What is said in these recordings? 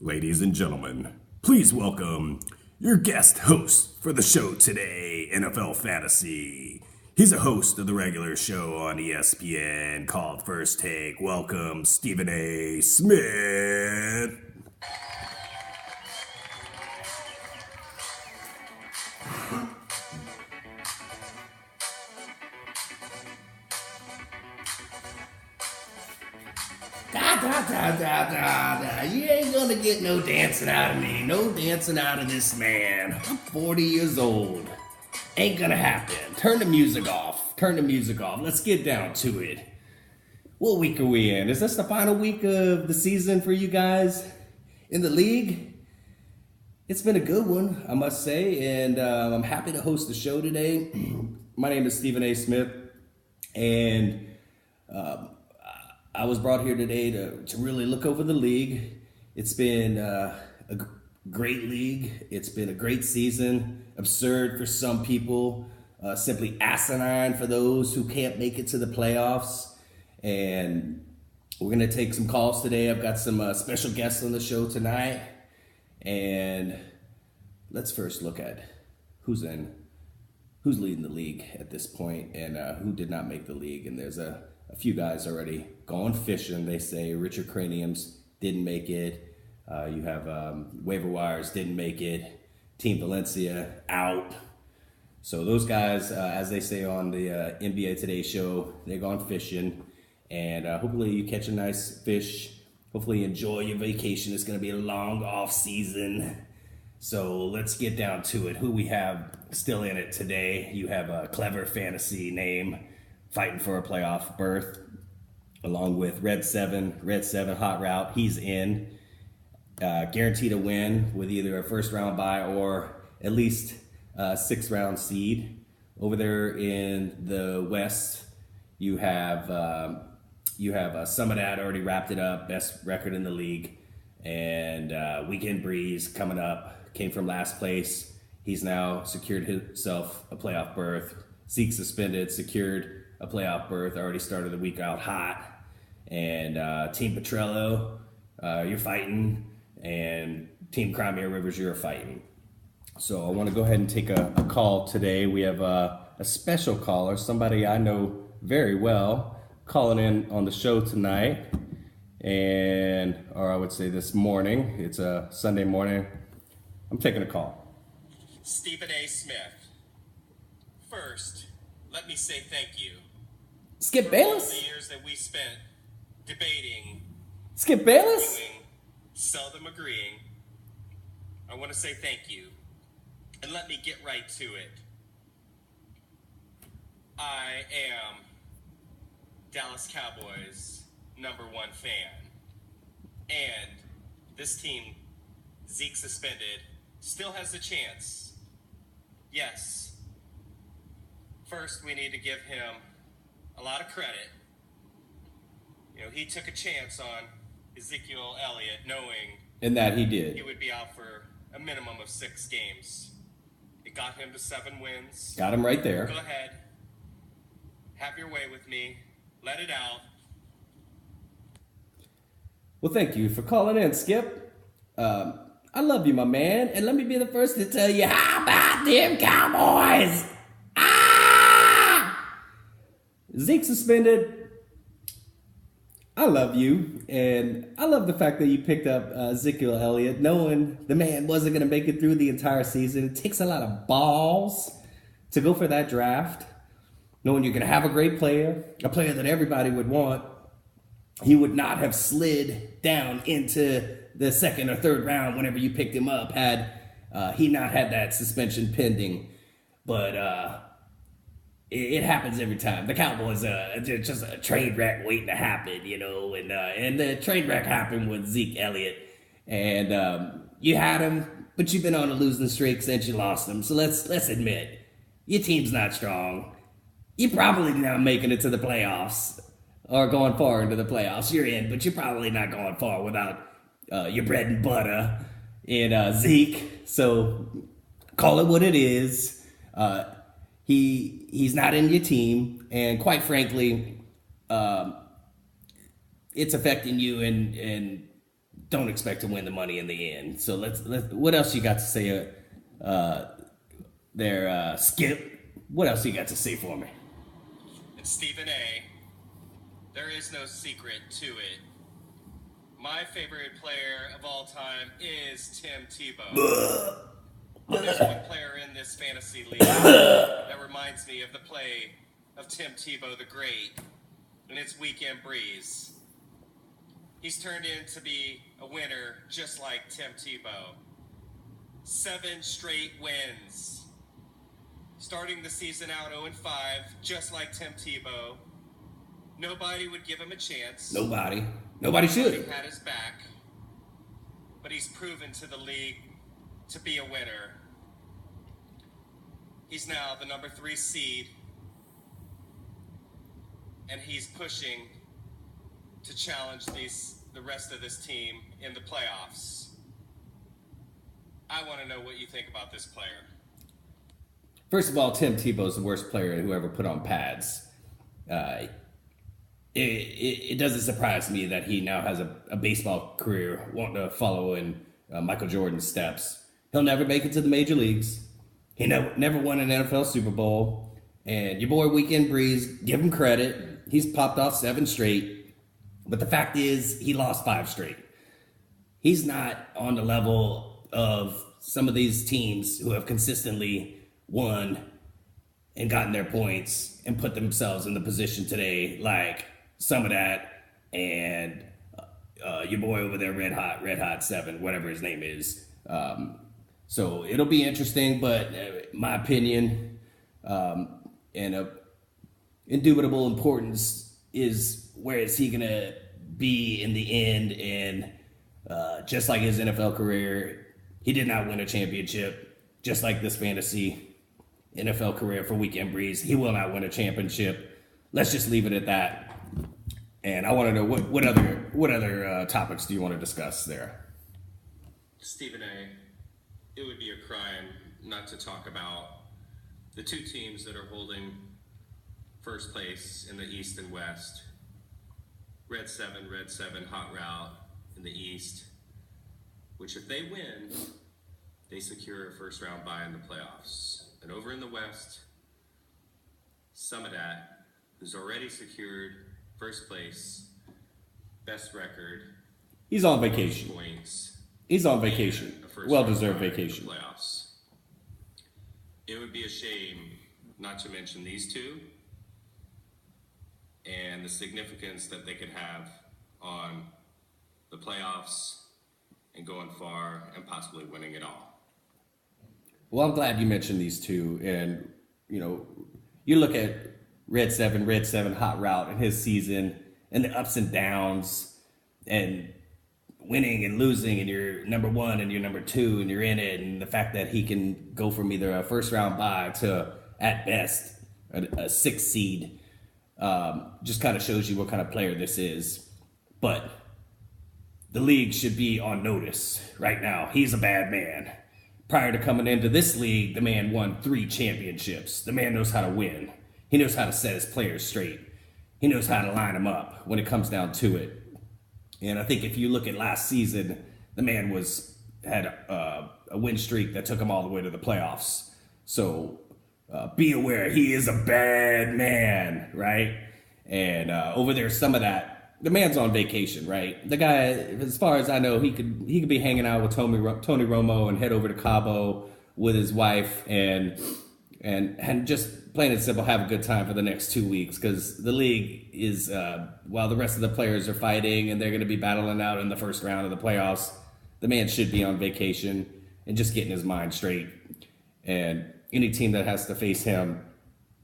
Ladies and gentlemen, please welcome your guest host for the show today, NFL Fantasy. He's a host of the regular show on ESPN called First Take. Welcome, Stephen A. Smith. You ain't gonna get no dancing out of me. No dancing out of this man. I'm 40 years old. Ain't gonna happen. Turn the music off. Let's get down to it. What week are we in? Is this the final week of the season for you guys in the league? It's been a good one, I must say, and I'm happy to host the show today. My name is Stephen A. Smith, and I was brought here today to really look over the league. It's been a great league. It's been a great season. Absurd for some people, simply asinine for those who can't make it to the playoffs. And we're going to take some calls today. I've got some special guests on the show tonight. And let's first look at who's leading the league at this point and who did not make the league. And there's a few guys already going fishing. They say Richard Craniums didn't make it. You have Waiver Wires didn't make it. Team Valencia out. So those guys, as they say on the NBA Today show, they're going fishing. And hopefully you catch a nice fish. Hopefully you enjoy your vacation. It's going to be a long off season. So let's get down to it. Who we have still in it today. You have a clever fantasy name fighting for a playoff berth, along with Red 7 Hot Route. He's in. Guaranteed a win with either a first round bye or at least a 6th round seed. Over there in the West, you have Summerdat already wrapped it up, best record in the league. And Weekend Breeze coming up, came from last place. He's now secured himself a playoff berth. Zeke suspended, secured a playoff berth, already started the week out hot. And Team Petrello, you're fighting. And Team Crimea Rivers, you're fighting. So I want to go ahead and take a call today. We have a special caller, somebody I know very well, calling in on the show tonight. Or I would say this morning. It's a Sunday morning. I'm taking a call. Stephen A. Smith. First, let me say thank you. Skip Bayless? For all the years that we spent debating, Skip Bayless? arguing, seldom agreeing. I want to say thank you. And let me get right to it. I am Dallas Cowboys' #1 fan. And this team, Zeke suspended, still has a chance. Yes. First, we need to give him a lot of credit. You know, he took a chance on Ezekiel Elliott, knowing And that he did. he would be out for a minimum of 6 games. It got him to 7 wins. Got him right there. Go ahead. Have your way with me. Let it out. Well, thank you for calling in, Skip. I love you, my man. And let me be the first to tell you, how about them Cowboys? Zeke suspended. I love you. And I love the fact that you picked up Ezekiel Elliott, knowing the man wasn't going to make it through the entire season. It takes a lot of balls to go for that draft, knowing you're going to have a great player, a player that everybody would want. He would not have slid down into the 2nd or 3rd round whenever you picked him up had he not had that suspension pending. But it happens every time. The Cowboys are just a train wreck waiting to happen, you know. And the train wreck happened with Zeke Elliott. And you had him, but you've been on a losing streak since you lost him. So let's admit, your team's not strong. You're probably not making it to the playoffs. Or going far into the playoffs. You're in, but you're probably not going far without your bread and butter in Zeke. So call it what it is. He's not in your team, and quite frankly, it's affecting you in don't expect to win the money in the end. So let's what else you got to say there, Skip? What else you got to say for me? And Stephen A., there is no secret to it. My favorite player of all time is Tim Tebow. There's one player in this fantasy league that reminds me of the play of Tim Tebow the Great, and it's Weekend Breeze. He's turned in to be a winner just like Tim Tebow. 7 straight wins. Starting the season out 0-5, just like Tim Tebow. Nobody would give him a chance. Nobody He should. had his back, but he's proven to the league to be a winner. He's now the number 3 seed, and he's pushing to challenge the rest of this team in the playoffs. I want to know what you think about this player. First of all, Tim Tebow's the worst player who ever put on pads. It doesn't surprise me that he now has a baseball career wanting to follow in Michael Jordan's steps. He'll never make it to the major leagues. He never won an NFL Super Bowl. And your boy Weekend Breeze, give him credit. He's popped off 7 straight. But the fact is, he lost 5 straight. He's not on the level of some of these teams who have consistently won and gotten their points and put themselves in the position today, like some of that and your boy over there, Red Hot 7, whatever his name is. So it'll be interesting, but my opinion and of indubitable importance is where is he going to be in the end? And just like his NFL career, he did not win a championship, just like this fantasy NFL career for Weekend Breeze. He will not win a championship. Let's just leave it at that. And I want to know what other topics do you want to discuss there? Stephen A., it would be a crime not to talk about the 2 teams that are holding first place in the East and West. Red 7, Hot Route in the East, which if they win, they secure a first round bye in the playoffs. And over in the West, Summedat, who's already secured first place, best record. He's on vacation. Points. He's on vacation. Well-deserved vacation. Playoffs. It would be a shame not to mention these 2 and the significance that they could have on the playoffs and going far and possibly winning it all. Well, I'm glad you mentioned these 2. And, you look at Red 7, Hot Route and his season and the ups and downs and winning and losing and you're number 1 and you're number 2 and you're in it. And the fact that he can go from either a first round bye to, at best, a 6th seed just kind of shows you what kind of player this is. But the league should be on notice right now. He's a bad man. Prior to coming into this league, the man won 3 championships. The man knows how to win. He knows how to set his players straight. He knows how to line them up when it comes down to it. And I think if you look at last season, the man had a win streak that took him all the way to the playoffs. So be aware, he is a bad man, right? And over there, some of that, the man's on vacation, right? The guy, as far as I know, he could be hanging out with Tony Romo and head over to Cabo with his wife and just plain and simple have a good time for the next 2 weeks, because the league is while the rest of the players are fighting and they're going to be battling out in the first round of the playoffs, the man should be on vacation and just getting his mind straight. And any team that has to face him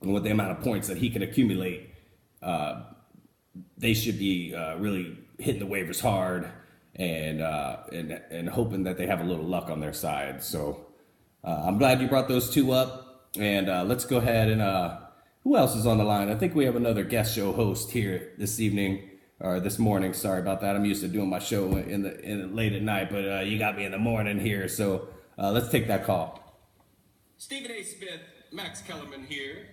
with the amount of points that he can accumulate, they should be really hitting the waivers hard and hoping that they have a little luck on their side. So I'm glad you brought those 2 up. And let's go ahead and who else is on the line? I think we have another guest show host here this evening or this morning. Sorry about that. I'm used to doing my show in the late at night, but you got me in the morning here. So let's take that call. Stephen A. Smith, Max Kellerman here.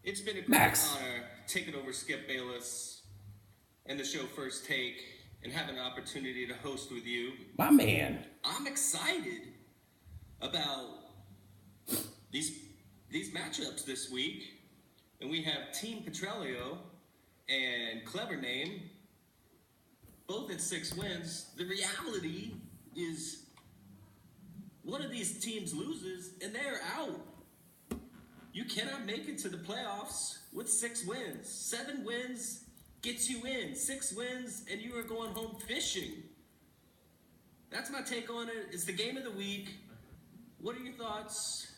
It's been a great Max. honor taking over Skip Bayless and the show First Take and having an opportunity to host with you. My man. I'm excited about these matchups this week. And we have Team Petrolio and Clever Name, both at 6 wins. The reality is one of these teams loses and they're out. You cannot make it to the playoffs with 6 wins. 7 wins gets you in. 6 wins and you are going home fishing. That's my take on it. It's the game of the week. What are your thoughts?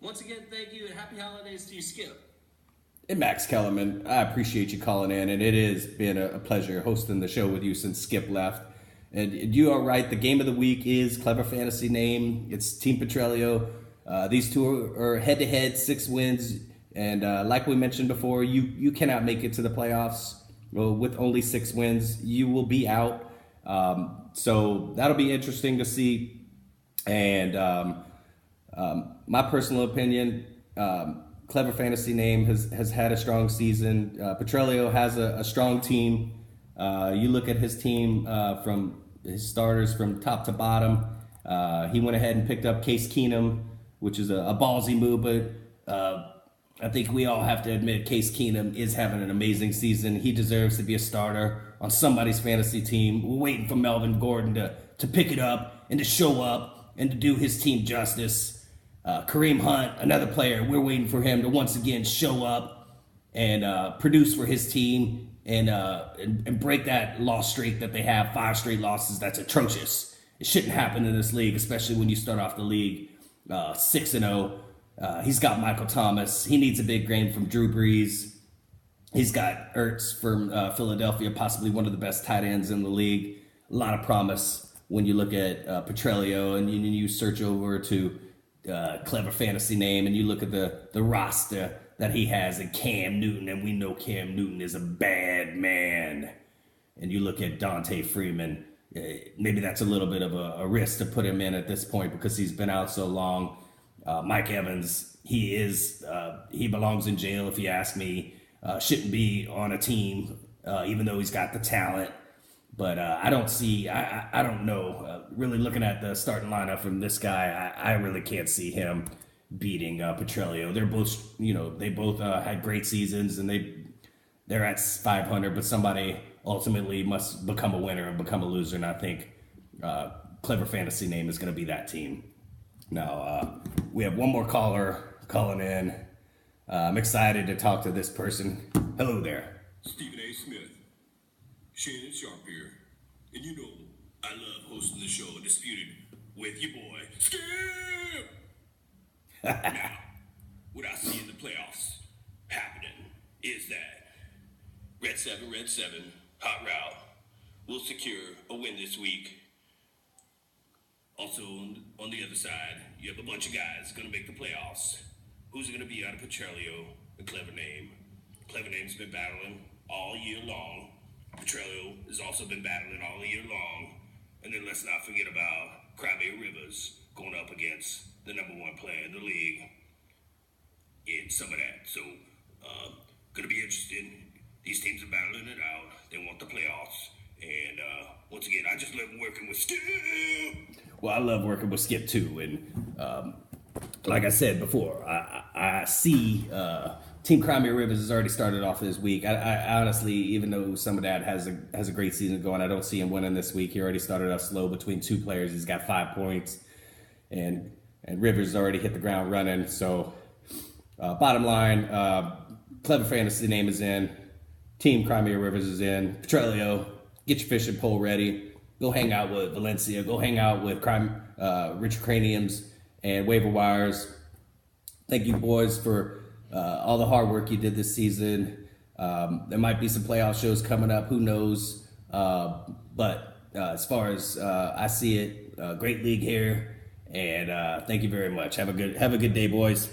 Once again, thank you and happy holidays to you, Skip. And Max Kellerman, I appreciate you calling in, and it has been a pleasure hosting the show with you since Skip left. And you are right, the game of the week is Clever Fantasy Name. It's Team Petrolio. These two are head-to-head, 6 wins. And like we mentioned before, you cannot make it to the playoffs. Well, with only 6 wins, you will be out. So that'll be interesting to see. And my personal opinion, Clever Fantasy Name has had a strong season. Petrolio has a strong team. You look at his team from his starters from top to bottom. He went ahead and picked up Case Keenum, which is a ballsy move, but I think we all have to admit Case Keenum is having an amazing season. He deserves to be a starter on somebody's fantasy team. We're waiting for Melvin Gordon to pick it up and to show up and to do his team justice. Kareem Hunt, another player, we're waiting for him to once again show up and produce for his team and break that loss streak that they have, 5 straight losses. That's atrocious. It shouldn't happen in this league, especially when you start off the league 6-0. He's got Michael Thomas. He needs a big game from Drew Brees. He's got Ertz from Philadelphia, possibly one of the best tight ends in the league. A lot of promise when you look at Petrolio and you search over to Clever Fantasy Name and you look at the roster that he has in Cam Newton, and we know Cam Newton is a bad man. And you look at Dante Freeman, maybe that's a little bit of a risk to put him in at this point because he's been out so long. Mike Evans, he belongs in jail if you ask me. Shouldn't be on a team, even though he's got the talent. But I don't know. Really looking at the starting lineup from this guy, I really can't see him beating Petrolio. They're both, they both had great seasons and they're at 500, but somebody ultimately must become a winner and become a loser. And I think Clever Fantasy Name is going to be that team. Now, we have one more caller calling in. I'm excited to talk to this person. Hello there. Stephen A. Smith. Shannon Sharp here. And you know, I love hosting the show Disputed with your boy, Skip! Now, what I see in the playoffs happening is that Red 7, Hot Route will secure a win this week. Also, on the other side, you have a bunch of guys going to make the playoffs. Who's going to be out of Petrolio and Clever Name? Clever Name's been battling all year long. Petrolio has also been battling all year long. And then let's not forget about Crimea Rivers going up against the number 1 player in the league in some of that. So, going to be interesting. These teams are battling it out. They want the playoffs. And once again, I just love working with Skip. Well, I love working with Skip too. And like I said before, I see Team Crimea Rivers has already started off this week. I honestly, even though some of that has a great season going, I don't see him winning this week. He already started off slow between 2 players. He's got 5 points. And Rivers has already hit the ground running. So bottom line, Clever Fantasy Name is in. Team Crimea Rivers is in. Petrolio, get your fishing pole ready. Go hang out with Valencia. Go hang out with Richard Craniums and Waiver Wires. Thank you, boys, for all the hard work you did this season. There might be some playoff shows coming up. Who knows? But as far as I see it, great league here. And thank you very much. Have a good day, boys.